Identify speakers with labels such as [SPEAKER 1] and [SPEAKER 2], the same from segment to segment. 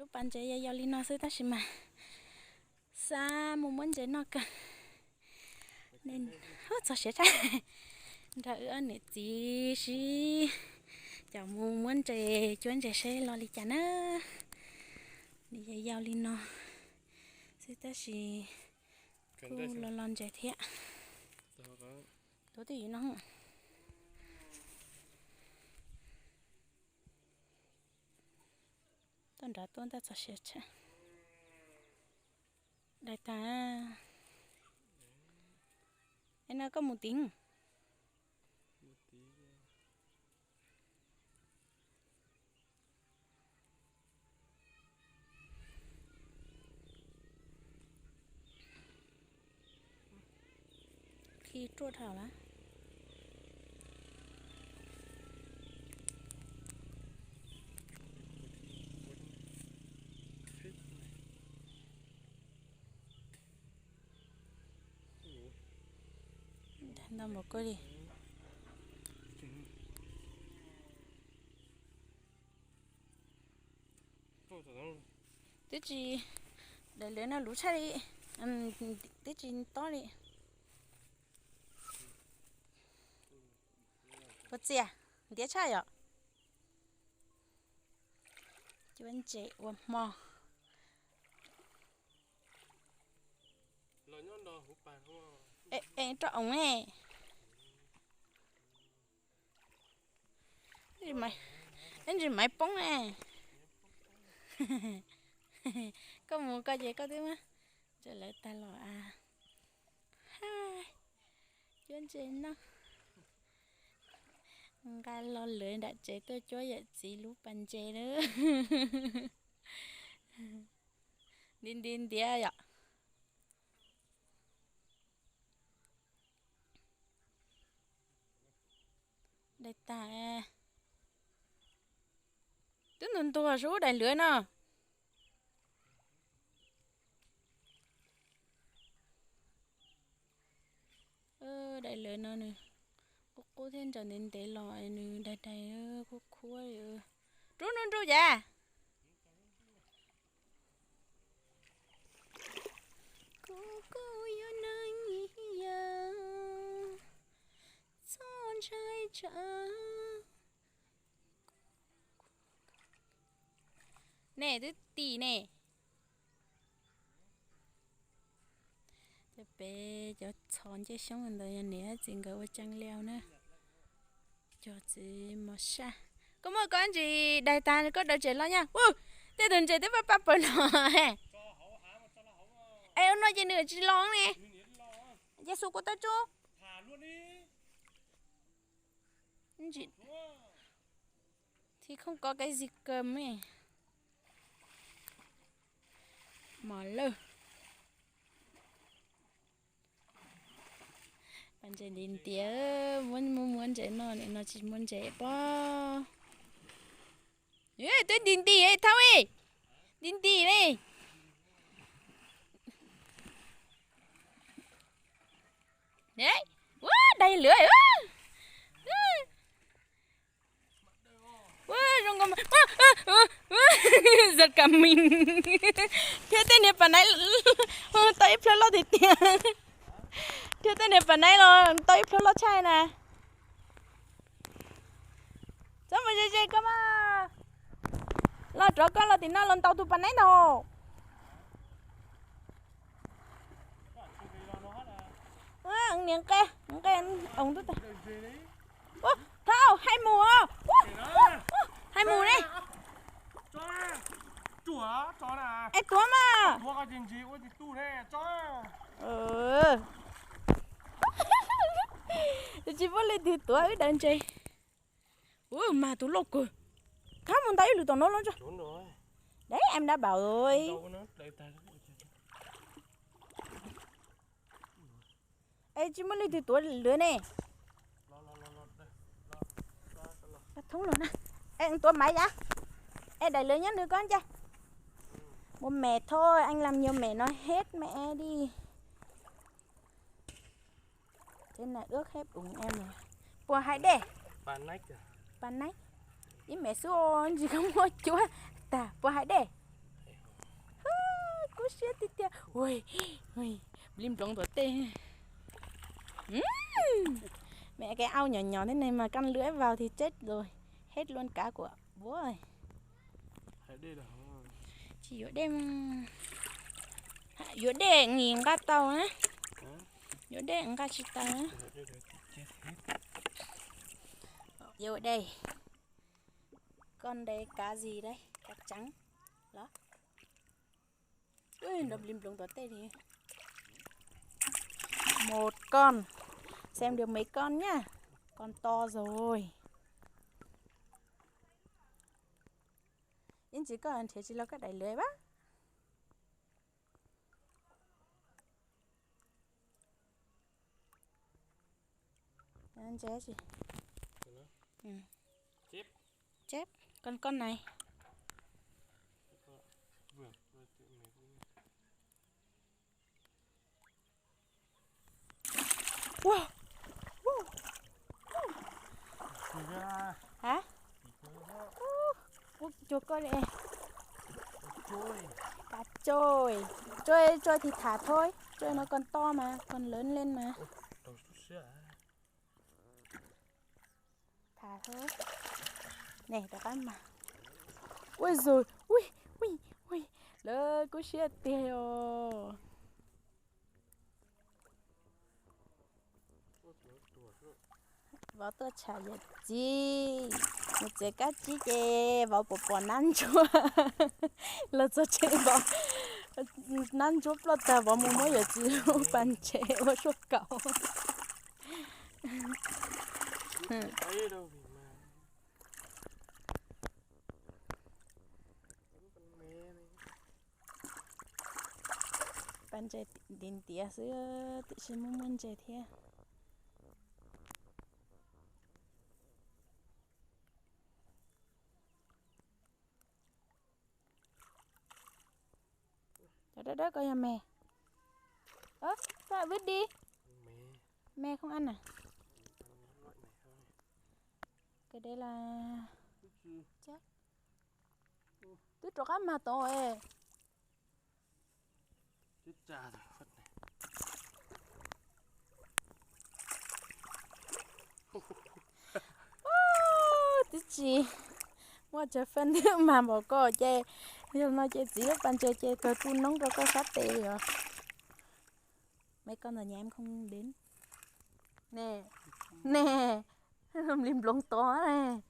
[SPEAKER 1] lúc bạn chơi giao li nó sư ta mà sa một muốn chơi nó cả nên hết sao sẽ trái rồi anh này gì xí chào muốn chơi chuyến chơi xe lo li chán á đi giao li nó sư ta xí cô lo chơi thiệt tối thì nó tuần đã tuần ta sẽ chết đại ta em nó có một tiếng khi trôi thảo lá làm một cái đi tí gì để lấy nó lú chạy đi tí gì to đi có gì à đĩa chạy à chuyên chạy ôm mò ê cho ông này gì mày anh gì mày bóng nè có một cái gì có thứ mà trở lại ta lò à hai chuyên chạy nó cái lo lưỡi đã chế tôi cho vậy gì lúc bàn chế nữa điên điên tía vậy đây ta tính mình tua số đại lưỡi nè đại lưỡi nó nè cô thêm cho nên để loại nè đại đại cô khua rồi rú nó rú dạ cô yêu nàng ya son trai cha nè thứ tì nè cho bé cho chọn cho sống hơn đời nè chuyện cái trăng leo nữa cho chị mà sa có một con gì đại ta có đợi chơi lo nha thế đừng chơi tiếp với papa nó em nói gì nữa chị lo nè giá số của ta chú chị thì không có cái gì cầm ấy mà lơ bạn chơi đến tía muốn chơi nó chỉ muốn chơi bao tôi đến tía ấy thao ấy đến tía này đấy đầy lưỡi rong cầm giật cả mình thế tên này phần này tay phơi lo thì tiền thế tên này phần này lo tay phơi lo chai nè sao mà chơi cơ mà lo chỗ con lo thì nó lên tàu tụi phần này đâu miếng cái ông tôi thao hai mùa hai mùa đấy
[SPEAKER 2] chùa chó nè
[SPEAKER 1] ê túa mà
[SPEAKER 2] chùa cái gì ôi thì tu thế chó
[SPEAKER 1] chỉ có lên từ túa ấy đang chơi mà tú lộc rồi khám muốn thấy lụt nó luôn cho đấy em đã bảo rồi ê chỉ muốn lên từ túa lửa nè thúng rồi nè ê túa máy giá ê đẩy lửa nhá nữa con cha một mẹ thôi anh làm nhiều mẹ nó hết mẹ đi thế là ước hết đúng em rồi bùa hãy để bàn nách ý mẹ xua gì không có chúa ta bùa hãy để ui ui lim lông tổ tê. Mẹ cái ao nhỏ nhỏ thế này mà căn lưỡi vào thì chết rồi, hết luôn cá của bố rồi. Chỉ ở đêm ở đây nhìn cá tàu á, ở đây cá chỉ tàu á. Ở đây con đây cá gì đây, cá trắng đó. Ui nó lim lông tổ tê thì một con, xem được mấy con nhá, con to rồi. Yên chỉ có thế chỉ là cái đẩy lưới bác. Anh chế gì? Ừ. Chép. Con này. Wow. Hả? Chuột coi nè. Cá trôi. Trôi thì thả thôi. Trôi nó còn to mà, còn lớn lên mà. Thả thôi. Này, đó cái mà. Ui rồi, ui. Lơ, cô xia tiêu. Vào tôi chả gì gì một cái cá chi kê vào bộ năn chúa là cho chơi vào năn chúa lo ta vào một mỗi giờ bàn chế vào số cậu bàn chế điện tía xưa tự nhiên muốn chế thế. Đó coi nhà mè. Sao vứt đi? Mè không ăn à? Cái đây là chắc tôi trộn cá mà to ấy. Tí gì? Mua cho phân mà bỏ co chơi. Nhưng nó chơi chỉ ban chơi tôi phun nóng cho có sát tê rồi. Mấy con ở nhà em không đến. Nè lim lông to nè.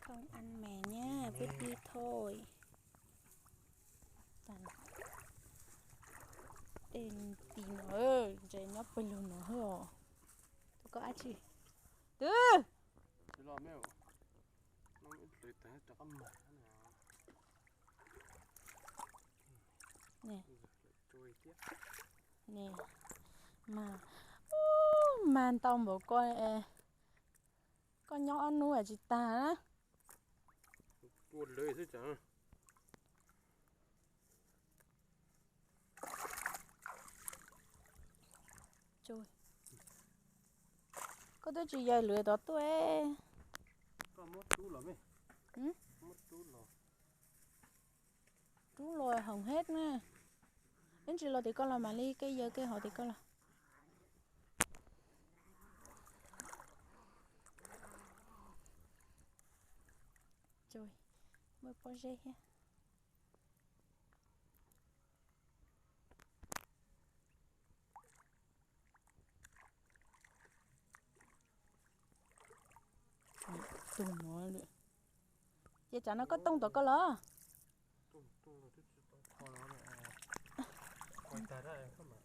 [SPEAKER 1] Không ăn mè nhá, vứt đi thôi. Tên tí nó ơi, trời nó bơi luôn nó hả? Tôi có ai chứ? Tư! Nè. Nè. Mà màn tao một con nhỏ nuôi ở chị ta á.
[SPEAKER 2] Buồn lời thế chẳng.
[SPEAKER 1] Trời. Có tôi chỉ dạy lưỡi đó tôi.
[SPEAKER 2] Có mất chú lắm ấy. Mất chú lắm.
[SPEAKER 1] Chú lòi hỏng hết nè. Đến chỉ lòi thì con là mà ly cái giờ cái họ thì con là. Trời. Mới có dây ha. Tung nó nữa. Vậy chả nó có tung tao có lỡ.
[SPEAKER 2] Tung là thích to nó này. Quay ta ra không mà.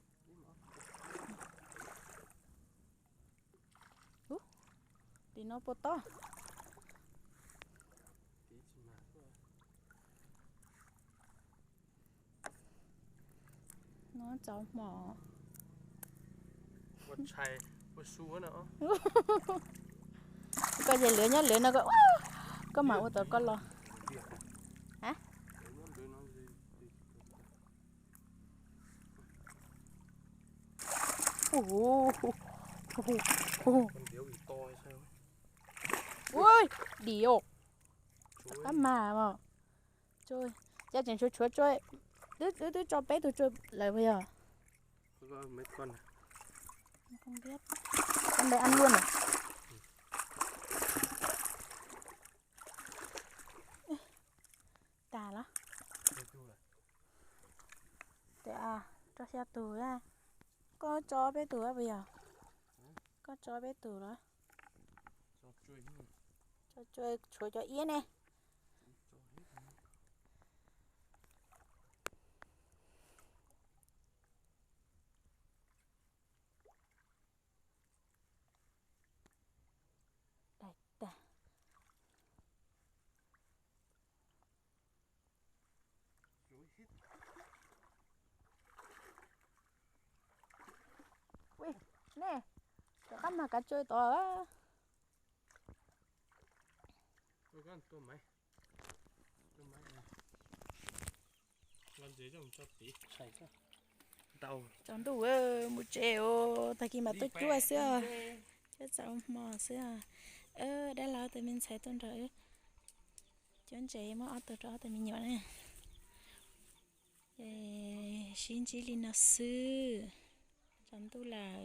[SPEAKER 1] Thì nó bột to. Nó cháu mỏ.
[SPEAKER 2] Một chai, một xu nữa.
[SPEAKER 1] Coi dây lửa nhá, lửa nó có màu của tao có lo. Hả?
[SPEAKER 2] con điếu bị to hay sao?
[SPEAKER 1] Ui, điệu.
[SPEAKER 2] Chuối.
[SPEAKER 1] Cá mà. Trôi. Cha chẳng chúa trôi. Đứa cho bé tôi trôi lại bây giờ.
[SPEAKER 2] Có mấy con này.
[SPEAKER 1] Không biết. Con bé ăn luôn à? Tà lắm. Để cho xe tù ra. Có cho bé tù á bây giờ. Có cho bé tù đó.
[SPEAKER 2] Cho chuối nữa.
[SPEAKER 1] Cho chơi chuối cho yên nè. Đây, đây. Ui, nè. Cho các mà cá chơi to á.
[SPEAKER 2] Tôi có tôm máy. Tôm máy này. Làm gì cho cho tí sạch á. Tàu.
[SPEAKER 1] Chẳng đủ một triệu. Tại khi mà tôi chua xưa. Chết sao mò xưa. Đã lo tụi mình sẽ tuần rồi. Chọn chị mà ở từ đó tụi mình nhỏ nè. Xin chỉ linh nó sư. Chẳng đủ là